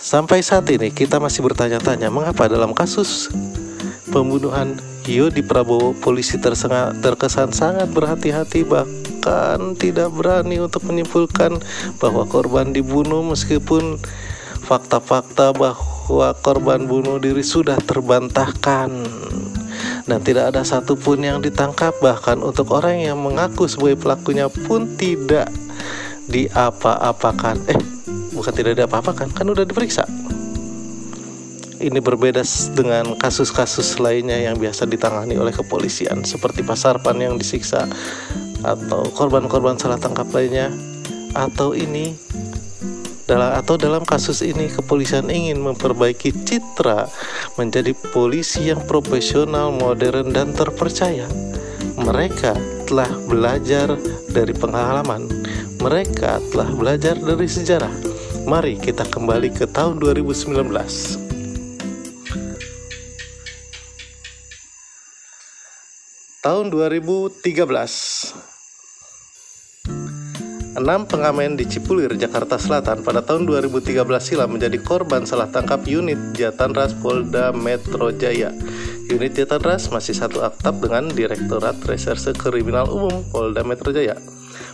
Sampai saat ini kita masih bertanya-tanya mengapa dalam kasus pembunuhan Yodi Prabowo polisi terkesan sangat berhati-hati, bahkan tidak berani untuk menyimpulkan bahwa korban dibunuh meskipun fakta-fakta bahwa korban bunuh diri sudah terbantahkan dan tidak ada satupun yang ditangkap. Bahkan untuk orang yang mengaku sebagai pelakunya pun tidak diapa-apakan. Bukan tidak diapa-apakan, kan udah diperiksa. Ini berbeda dengan kasus-kasus lainnya yang biasa ditangani oleh kepolisian, seperti Pak Sarpan yang disiksa, atau korban-korban salah tangkap lainnya, atau dalam kasus ini kepolisian ingin memperbaiki citra menjadi polisi yang profesional, modern, dan terpercaya. Mereka telah belajar dari pengalaman, mereka telah belajar dari sejarah. Mari kita kembali ke tahun 2019. Tahun 2013, 6 pengamen di Cipulir, Jakarta Selatan pada tahun 2013 silam menjadi korban salah tangkap unit Jatanras Polda Metro Jaya. Unit Jatanras masih satu atap dengan Direktorat Reserse Kriminal Umum Polda Metro Jaya.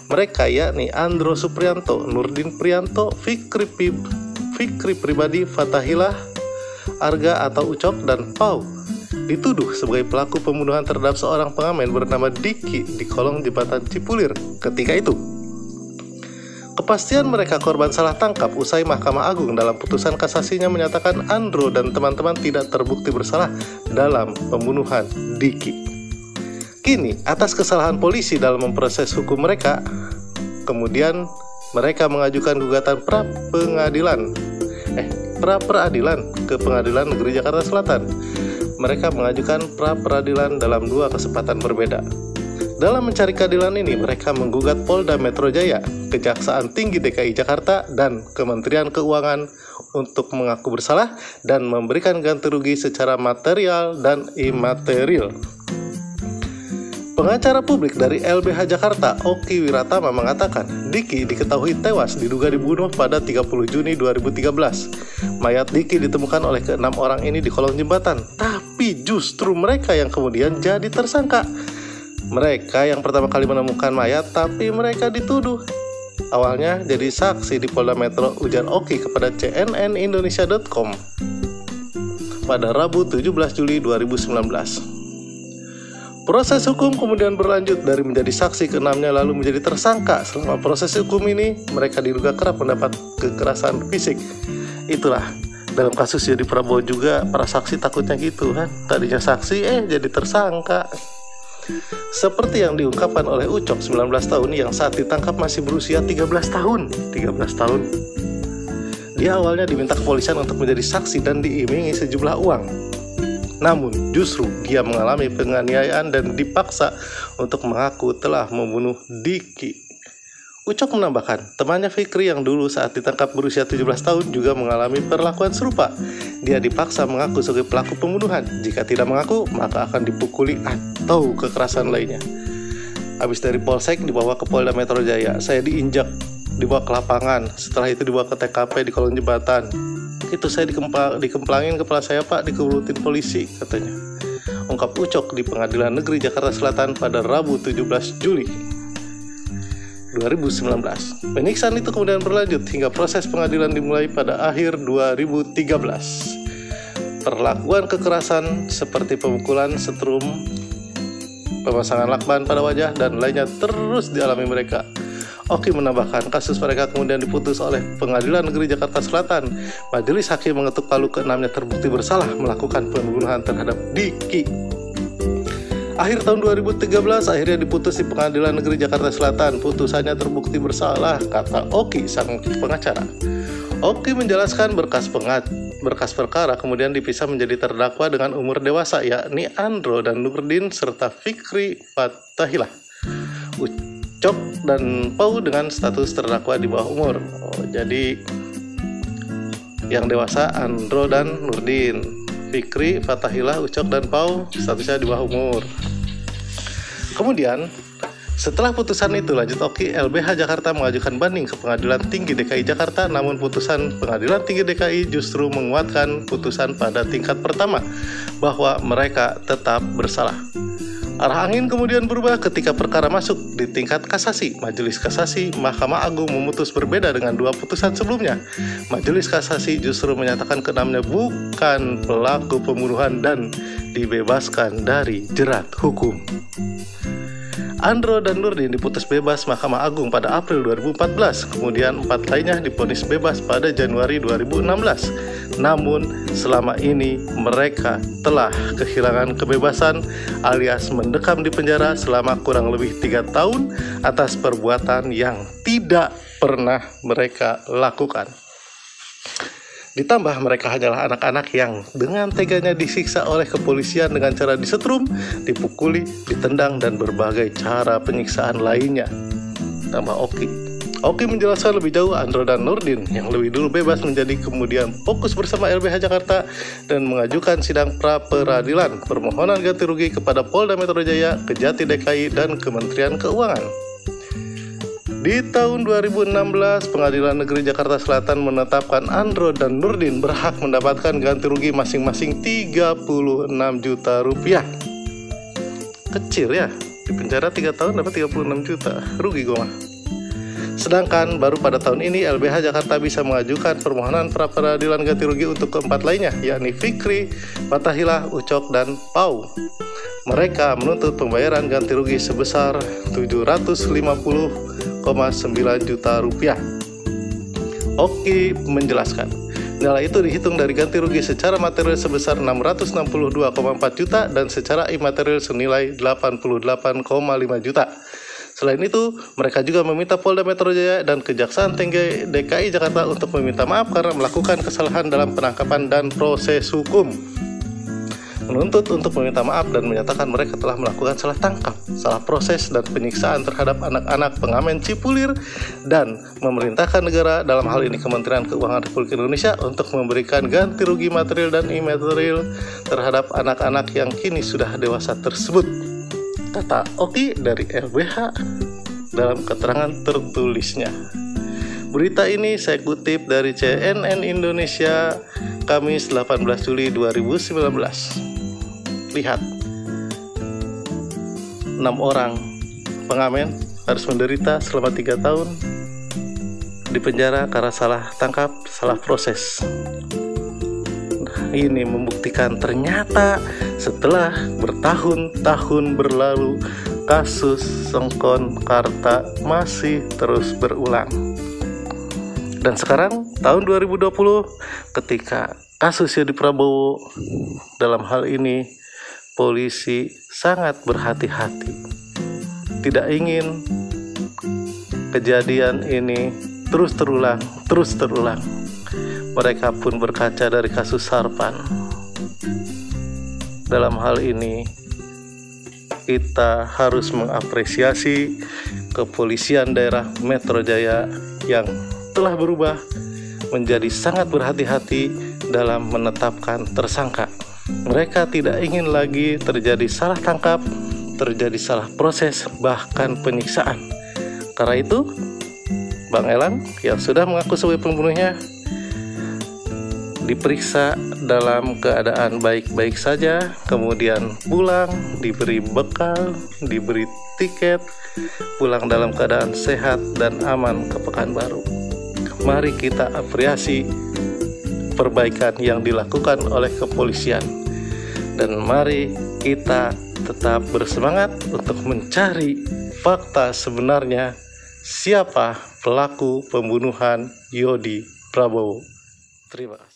Mereka yakni Andro Suprianto, Nurdin Prianto, Fikri Pribadi, Fatahillah, Arga atau Ucok, dan Pau dituduh sebagai pelaku pembunuhan terhadap seorang pengamen bernama Diki di kolong jembatan Cipulir ketika itu. Kepastian mereka korban salah tangkap usai Mahkamah Agung dalam putusan kasasinya menyatakan Andro dan teman-teman tidak terbukti bersalah dalam pembunuhan Diki. Kini, atas kesalahan polisi dalam memproses hukum mereka, kemudian mereka mengajukan gugatan pra-peradilan ke Pengadilan Negeri Jakarta Selatan. Mereka mengajukan pra-peradilan dalam 2 kesempatan berbeda. Dalam mencari keadilan ini, mereka menggugat Polda Metro Jaya, Kejaksaan Tinggi DKI Jakarta, dan Kementerian Keuangan untuk mengaku bersalah dan memberikan ganti rugi secara material dan imaterial. Pengacara publik dari LBH Jakarta, Oki Wiratama, mengatakan Diki diketahui tewas diduga dibunuh pada 30 Juni 2013. Mayat Diki ditemukan oleh ke-6 orang ini di kolong jembatan, tapi justru mereka yang kemudian jadi tersangka. Mereka yang pertama kali menemukan mayat, tapi mereka dituduh. Awalnya jadi saksi di Polda Metro, ujar Oki kepada cnnindonesia.com pada Rabu 17 Juli 2019. Proses hukum kemudian berlanjut dari menjadi saksi ke-6-nya lalu menjadi tersangka. Selama proses hukum ini, mereka diduga kerap mendapat kekerasan fisik. Itulah, dalam kasus Yodi Prabowo juga para saksi takutnya gitu kan. Tadinya saksi, jadi tersangka. Seperti yang diungkapkan oleh Ucok, 19 tahun, yang saat ditangkap masih berusia 13 tahun. 13 tahun. Dia awalnya diminta kepolisian untuk menjadi saksi dan diiming-imingi sejumlah uang. Namun justru dia mengalami penganiayaan dan dipaksa untuk mengaku telah membunuh Diki. Ucok menambahkan, temannya Fikri yang dulu saat ditangkap berusia 17 tahun juga mengalami perlakuan serupa. Dia dipaksa mengaku sebagai pelaku pembunuhan. Jika tidak mengaku, maka akan dipukuli atau kekerasan lainnya. Habis dari Polsek dibawa ke Polda Metro Jaya. Saya diinjak, dibawa ke lapangan. Setelah itu dibawa ke TKP di kolong jembatan. Itu saya dikemplangin kepala saya, Pak, dikebutin polisi, katanya. Ungkap Ucok di Pengadilan Negeri Jakarta Selatan pada Rabu 17 Juli 2019. Penyiksaan itu kemudian berlanjut hingga proses pengadilan dimulai pada akhir 2013. Perlakuan kekerasan seperti pemukulan, setrum, pemasangan lakban pada wajah, dan lainnya terus dialami mereka. Oki menambahkan, kasus mereka kemudian diputus oleh Pengadilan Negeri Jakarta Selatan. Majelis hakim mengetuk palu ke-6-nya terbukti bersalah melakukan pembunuhan terhadap Diki. Akhir tahun 2013 akhirnya diputus di Pengadilan Negeri Jakarta Selatan. Putusannya terbukti bersalah, kata Oki, sang pengacara. Oki menjelaskan berkas perkara kemudian dipisah menjadi terdakwa dengan umur dewasa, yakni Andro dan Nurdin serta Fikri Fatahillah. Ucok dan Pau dengan status terdakwa di bawah umur. Jadi yang dewasa Andro dan Nurdin, Fikri, Fatahillah, Ucok, dan Pau statusnya di bawah umur. Kemudian Setelah putusan itu, lanjut Oki, LBH Jakarta mengajukan banding ke Pengadilan Tinggi DKI Jakarta, namun putusan Pengadilan Tinggi DKI justru menguatkan putusan pada tingkat pertama bahwa mereka tetap bersalah. Arah angin kemudian berubah ketika perkara masuk di tingkat kasasi. Majelis Kasasi Mahkamah Agung memutus berbeda dengan dua putusan sebelumnya. Majelis Kasasi justru menyatakan keenamnya bukan pelaku pembunuhan dan dibebaskan dari jerat hukum. Andro dan Nurdin diputus bebas Mahkamah Agung pada April 2014, kemudian 4 lainnya divonis bebas pada Januari 2016. Namun, selama ini mereka telah kehilangan kebebasan alias mendekam di penjara selama kurang lebih 3 tahun atas perbuatan yang tidak pernah mereka lakukan. Ditambah mereka hanyalah anak-anak yang dengan teganya disiksa oleh kepolisian dengan cara disetrum, dipukuli, ditendang, dan berbagai cara penyiksaan lainnya. Tambah Oki menjelaskan lebih jauh Andro dan Nurdin yang lebih dulu bebas menjadi kemudian fokus bersama LBH Jakarta dan mengajukan sidang pra-peradilan permohonan ganti rugi kepada Polda Metro Jaya, Kejati DKI, dan Kementerian Keuangan. Di tahun 2016, Pengadilan Negeri Jakarta Selatan menetapkan Andro dan Nurdin berhak mendapatkan ganti rugi masing-masing 36 juta rupiah. Kecil ya, di penjara 3 tahun dapat 36 juta, rugi gue mah. Sedangkan baru pada tahun ini LBH Jakarta bisa mengajukan permohonan pra-peradilan ganti rugi untuk keempat lainnya, yakni Fikri, Fathahilah, Ucok, dan Pau. Mereka menuntut pembayaran ganti rugi sebesar 750,9 juta rupiah. Oki menjelaskan, nilai itu dihitung dari ganti rugi secara material sebesar 662,4 juta dan secara imaterial senilai 88,5 juta. Selain itu, mereka juga meminta Polda Metro Jaya dan Kejaksaan Tinggi DKI Jakarta untuk meminta maaf karena melakukan kesalahan dalam penangkapan dan proses hukum. Menuntut untuk meminta maaf dan menyatakan mereka telah melakukan salah tangkap, salah proses, dan penyiksaan terhadap anak-anak pengamen Cipulir dan memerintahkan negara, dalam hal ini Kementerian Keuangan Republik Indonesia, untuk memberikan ganti rugi material dan imaterial terhadap anak-anak yang kini sudah dewasa tersebut, kata Oki dari LBH dalam keterangan tertulisnya. Berita ini saya kutip dari CNN Indonesia, Kamis 18 Juli 2019. Lihat, 6 orang pengamen harus menderita selama 3 tahun di penjara karena salah tangkap, salah proses. Nah, ini membuktikan ternyata setelah bertahun-tahun berlalu, kasus Sengkon Karta masih terus berulang. Dan sekarang tahun 2020, ketika kasus Yodi Prabowo, dalam hal ini polisi sangat berhati-hati, tidak ingin kejadian ini terus terulang. Mereka pun berkaca dari kasus Sarpan. Dalam hal ini kita harus mengapresiasi kepolisian daerah Metro Jaya yang telah berubah menjadi sangat berhati-hati dalam menetapkan tersangka. Mereka tidak ingin lagi terjadi salah tangkap, terjadi salah proses, bahkan penyiksaan. Karena itu, Bang Elang yang sudah mengaku sebagai pembunuhnya diperiksa dalam keadaan baik-baik saja, kemudian pulang, diberi bekal, diberi tiket, pulang dalam keadaan sehat dan aman ke Pekanbaru. Mari kita apresiasi perbaikan yang dilakukan oleh kepolisian, dan mari kita tetap bersemangat untuk mencari fakta sebenarnya siapa pelaku pembunuhan Yodi Prabowo. Terima kasih.